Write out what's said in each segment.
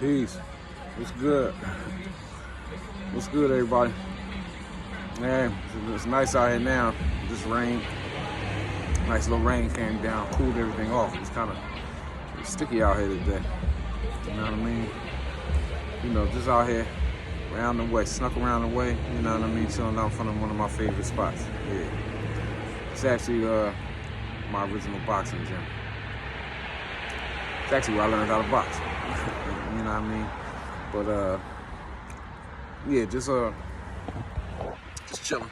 Peace. What's good? What's good, everybody? Man, it's nice out here now. This rain, nice little rain came down, cooled everything off. It's kind of sticky out here today. You know what I mean? You know, just out here, around the way, snuck around the way. You know what I mean? Chilling out in front of one of my favorite spots. Yeah, it's actually my original boxing gym. It's actually where I learned how to box. You know what I mean? But yeah, just chilling,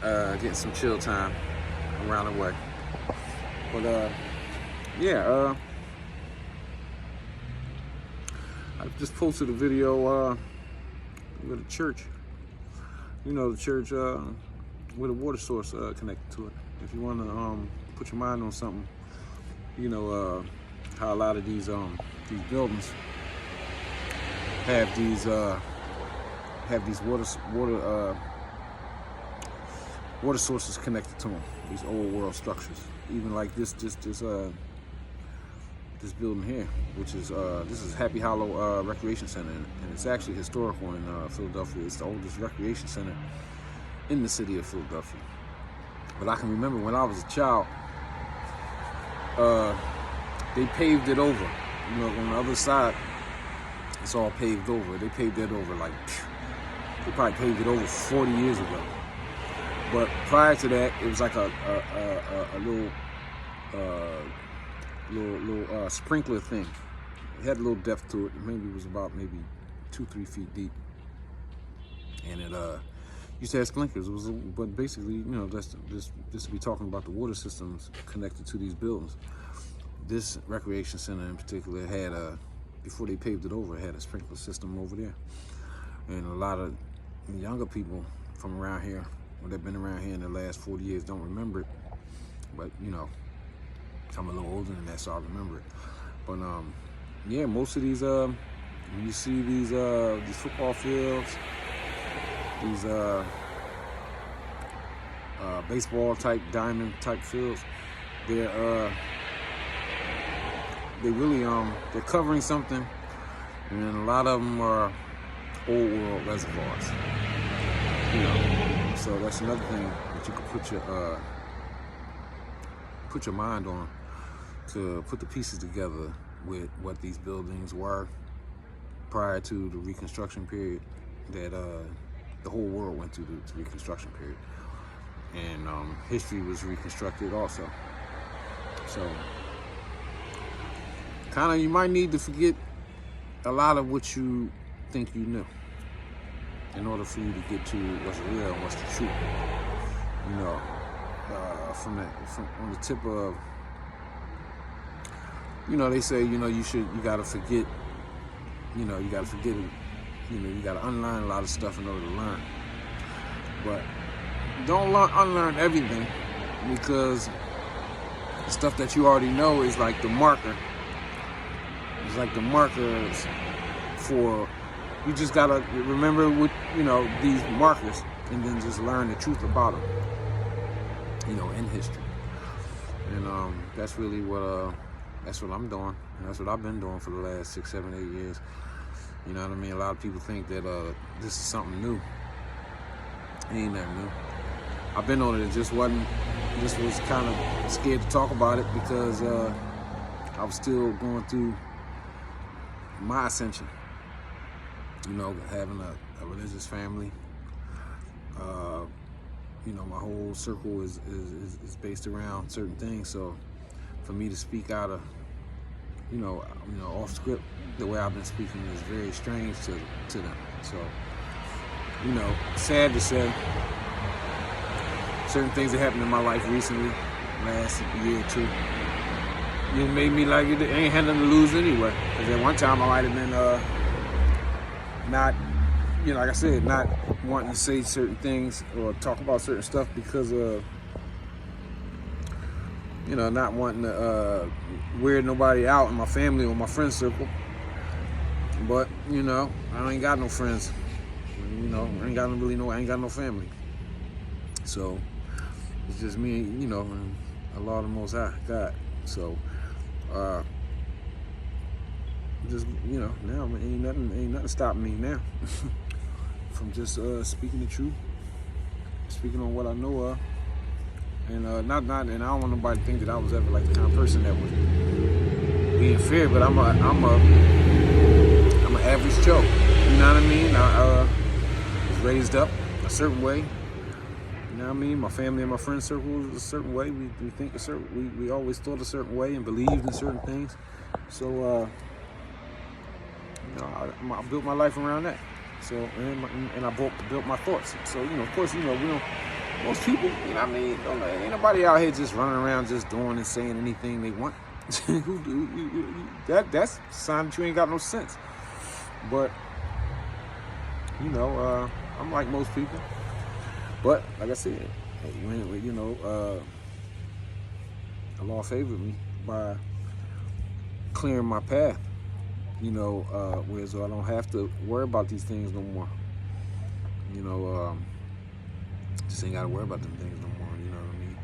getting some chill time around the way. But yeah, I just posted a video with a church. You know, the church with a water source connected to it. If you want to put your mind on something, you know how a lot of these buildings have these water sources connected to them. These old world structures, even like this building here, which is this is Happy Hollow Recreation Center, and it's actually historical in Philadelphia. It's the oldest recreation center in the city of Philadelphia. But I can remember when I was a child, they paved it over. You know, on the other side, it's all paved over. They paved that over like, they probably paved it over 40 years ago. But prior to that, it was like a little sprinkler thing. It had a little depth to it. Maybe it was about 2-3 feet deep, and it used to have sprinklers. It was, but basically, you know, just to be talking about the water systems connected to these buildings. This recreation center in particular had before they paved it over, it had a sprinkler system over there. And a lot of younger people from around here, or they've been around here in the last 40 years, don't remember it. But, you know, I'm a little older than that, so I remember it. But, yeah, most of these, when you see these football fields, these baseball type, diamond type fields, they really they're covering something, and a lot of them are old world reservoirs. You know, so that's another thing that you could put your mind on, to put the pieces together with what these buildings were prior to the Reconstruction period that the whole world went through the Reconstruction period, and history was reconstructed also. So kind of, you might need to forget a lot of what you think you knew in order for you to get to what's real and what's the truth. You know, on the tip of, you know, they say, you know, you gotta forget, you know, you gotta forget it, you know, you gotta unlearn a lot of stuff in order to learn. But don't unlearn everything, because the stuff that you already know is like the marker. It's like the markers for, you just gotta remember what, you know, these markers, and then just learn the truth about them, you know, in history. And that's really that's what I'm doing, and that's what I've been doing for the last 6, 7, 8 years. You know what I mean? A lot of people think that this is something new. It ain't that new. I've been on it. It just was kind of scared to talk about it, because I was still going through my ascension. You know, having a religious family. You know, my whole circle is based around certain things. So for me to speak out of, you know, off script, the way I've been speaking is very strange to them. So, you know, sad to say, certain things that happened in my life recently, last year or two, it made me like, it ain't had nothing to lose anyway. Because at one time I might have been not, you know, like I said, not wanting to say certain things or talk about certain stuff because of, you know, not wanting to weird nobody out in my family or my friend circle. But, you know, I ain't got no friends. You know, I ain't got no family. So it's just me, you know, and Allah the Most High, God. So, just now ain't nothing stopping me now from just speaking the truth, speaking on what I know of, and and I don't want nobody to think that I was ever like the kind of person that would be in fear, but I'm an average Joe. You know what I mean? I was raised up a certain way. You know what I mean? My family and my friend circle was a certain way. We think a certain. We always thought a certain way and believed in certain things. So I built my life around that. So and I built my thoughts. So of course, we don't. Most people, you know what I mean? Ain't nobody out here just running around just doing and saying anything they want. That's a sign that you ain't got no sense. But I'm like most people. But like I said, the law favored me by clearing my path. Whereas I don't have to worry about these things no more. Just ain't gotta worry about them things no more. You know what I mean?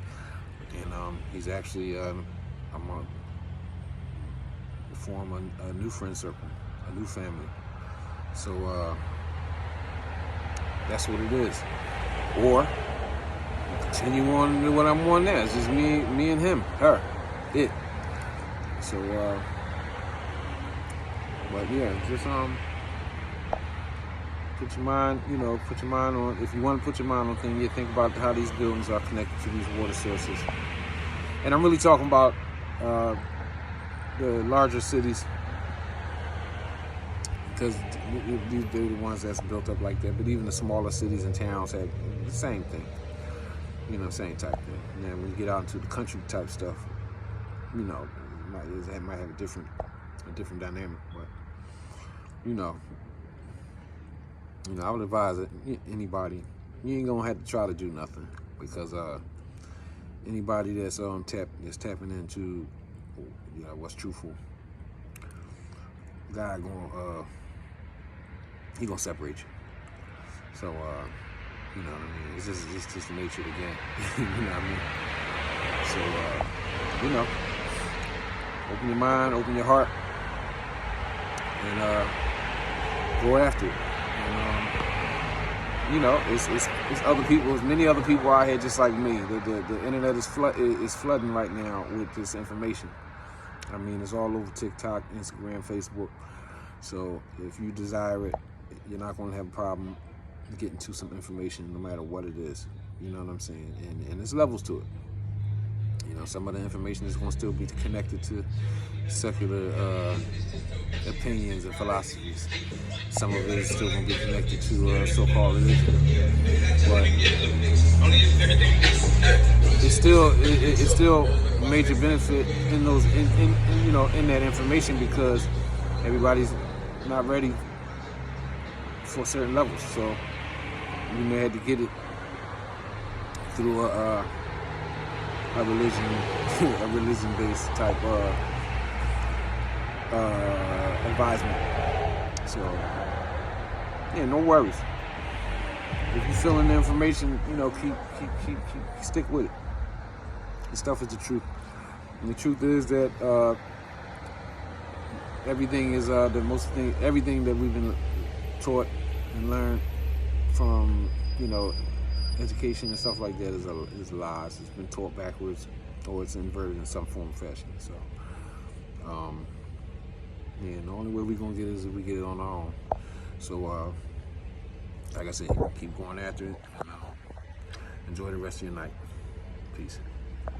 And he's actually, I'm gonna form a new friend circle, a new family. So that's what it is. Or continue on to what I'm on now. It's just me and him, her, it. So, but yeah, just put your mind on. If you want to put your mind on things, you think about how these buildings are connected to these water sources. And I'm really talking about the larger cities, because they're the ones that's built up like that. But even the smaller cities and towns have the same thing. Same type thing. And then when you get out into the country type stuff, it might have a different dynamic. But I would advise anybody, you ain't gonna have to try to do nothing, because anybody that's tapping into what's truthful, God he gonna separate you. So you know what I mean? It's just the nature of the game. You know what I mean? So open your mind, open your heart, and go after it. And it's other people, there's many other people out here just like me. The internet is flooding right now with this information. I mean, it's all over TikTok, Instagram, Facebook. So if you desire it, you're not going to have a problem getting to some information, no matter what it is. You know what I'm saying? And there's levels to it. Some of the information is going to still be connected to secular opinions and philosophies. Some of it is still going to be connected to so-called religion. But it's still a major benefit in those in that information, because everybody's not ready for certain levels. So you may have to get it through a religion-based type advisement. So yeah, no worries. If you're feeling the information, keep stick with it. This stuff is the truth, and the truth is that everything is everything that we've been taught and learned from education and stuff like that is lies. It's been taught backwards, or it's inverted in some form or fashion. So the only way we're gonna get it is if we get it on our own. So like I said, keep going after it. Enjoy the rest of your night. Peace.